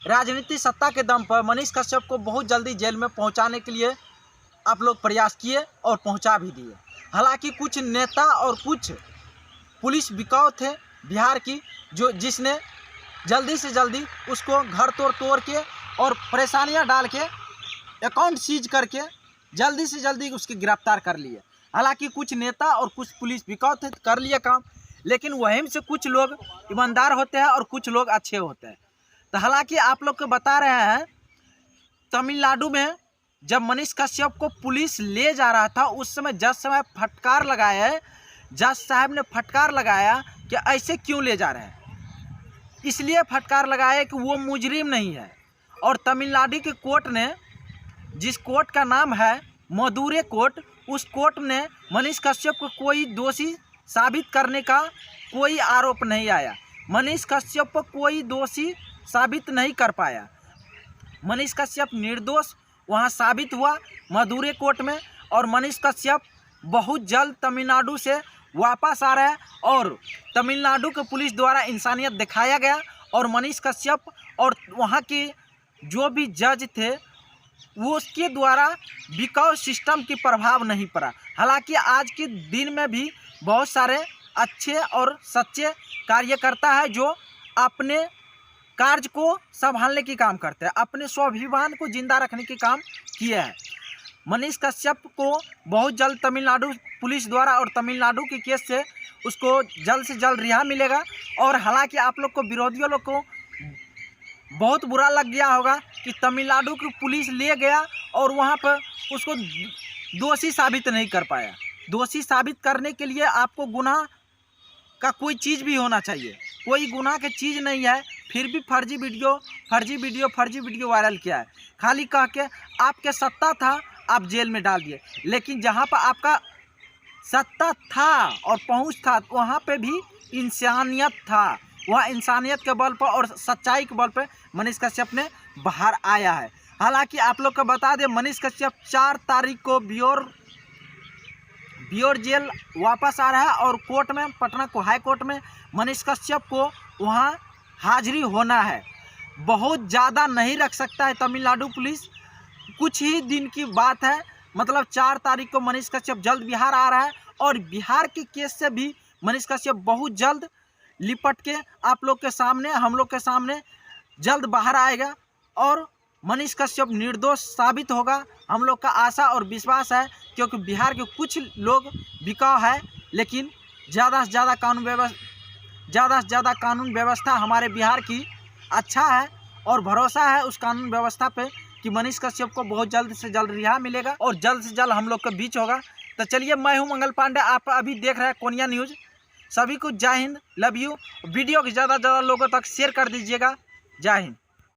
राजनीतिक सत्ता के दम पर मनीष कश्यप को बहुत जल्दी जेल में पहुंचाने के लिए आप लोग प्रयास किए और पहुंचा भी दिए। हालांकि कुछ नेता और कुछ पुलिस बिकाऊ थे बिहार की, जिसने जल्दी से जल्दी उसको घर तोड़ के और परेशानियां डाल के अकाउंट सीज करके जल्दी से जल्दी उसकी गिरफ्तार कर लिए। हालांकि कुछ नेता और कुछ पुलिस बिकाऊ थे, कर लिए काम, लेकिन वहीं से कुछ लोग ईमानदार होते हैं और कुछ लोग अच्छे होते हैं। तो हालांकि आप लोग को बता रहे हैं, तमिलनाडु में जब मनीष कश्यप को पुलिस ले जा रहा था उस समय जज साहब फटकार लगाया है, जज साहब ने फटकार लगाया कि ऐसे क्यों ले जा रहे हैं। इसलिए फटकार लगाया कि वो मुजरिम नहीं है। और तमिलनाडु के कोर्ट ने, जिस कोर्ट का नाम है मदुरै कोर्ट, उस कोर्ट ने मनीष कश्यप को कोई दोषी साबित करने का कोई आरोप नहीं आया। मनीष कश्यप को कोई दोषी साबित नहीं कर पाया। मनीष कश्यप निर्दोष वहां साबित हुआ मदुरै कोर्ट में। और मनीष कश्यप बहुत जल्द तमिलनाडु से वापस आ रहा है और तमिलनाडु के पुलिस द्वारा इंसानियत दिखाया गया। और मनीष कश्यप और वहां के जो भी जज थे वो उसके द्वारा बिकाऊ सिस्टम की प्रभाव नहीं पड़ा। हालांकि आज के दिन में भी बहुत सारे अच्छे और सच्चे कार्यकर्ता है जो अपने कार्य को संभालने की काम करते हैं, अपने स्वाभिमान को जिंदा रखने के काम किए हैं। मनीष कश्यप को बहुत जल्द तमिलनाडु पुलिस द्वारा और तमिलनाडु के केस से उसको जल्द से जल्द रिहा मिलेगा। और हालांकि आप लोग को, विरोधियों लोग को बहुत बुरा लग गया होगा कि तमिलनाडु की पुलिस ले गया और वहाँ पर उसको दोषी साबित नहीं कर पाया। दोषी साबित करने के लिए आपको गुनाह का कोई चीज़ भी होना चाहिए, कोई गुनाह की चीज़ नहीं है, फिर भी फर्जी वीडियो वायरल किया है। खाली कह के आपके सत्ता था, आप जेल में डाल दिए। लेकिन जहाँ पर आपका सत्ता था और पहुँच था वहाँ पे भी इंसानियत था। वह इंसानियत के बल पर और सच्चाई के बल पर मनीष कश्यप ने बाहर आया है। हालांकि आप लोग को बता दें, मनीष कश्यप 4 तारीख को बियोर जेल वापस आ रहा है और कोर्ट में, पटना को हाई कोर्ट में मनीष कश्यप को वहां हाजिरी होना है। बहुत ज़्यादा नहीं रख सकता है तमिलनाडु पुलिस, कुछ ही दिन की बात है। मतलब 4 तारीख को मनीष कश्यप जल्द बिहार आ रहा है और बिहार के केस से भी मनीष कश्यप बहुत जल्द लिपट के आप लोग के सामने, हम लोग के सामने जल्द बाहर आएगा और मनीष कश्यप निर्दोष साबित होगा। हम लोग का आशा और विश्वास है, क्योंकि बिहार के कुछ लोग बिकाऊ है, लेकिन ज़्यादा से ज़्यादा कानून व्यवस्था हमारे बिहार की अच्छा है और भरोसा है उस कानून व्यवस्था पे कि मनीष कश्यप को बहुत जल्द से जल्द रिहा मिलेगा और जल्द से जल्द हम लोग के बीच होगा। तो चलिए, मैं हूं मंगल पांडे, आप अभी देख रहे हैं कोनिया न्यूज़। सभी को जय हिंद, लव यू। वीडियो को ज़्यादा से ज़्यादा लोगों तक शेयर कर दीजिएगा। जय हिंद।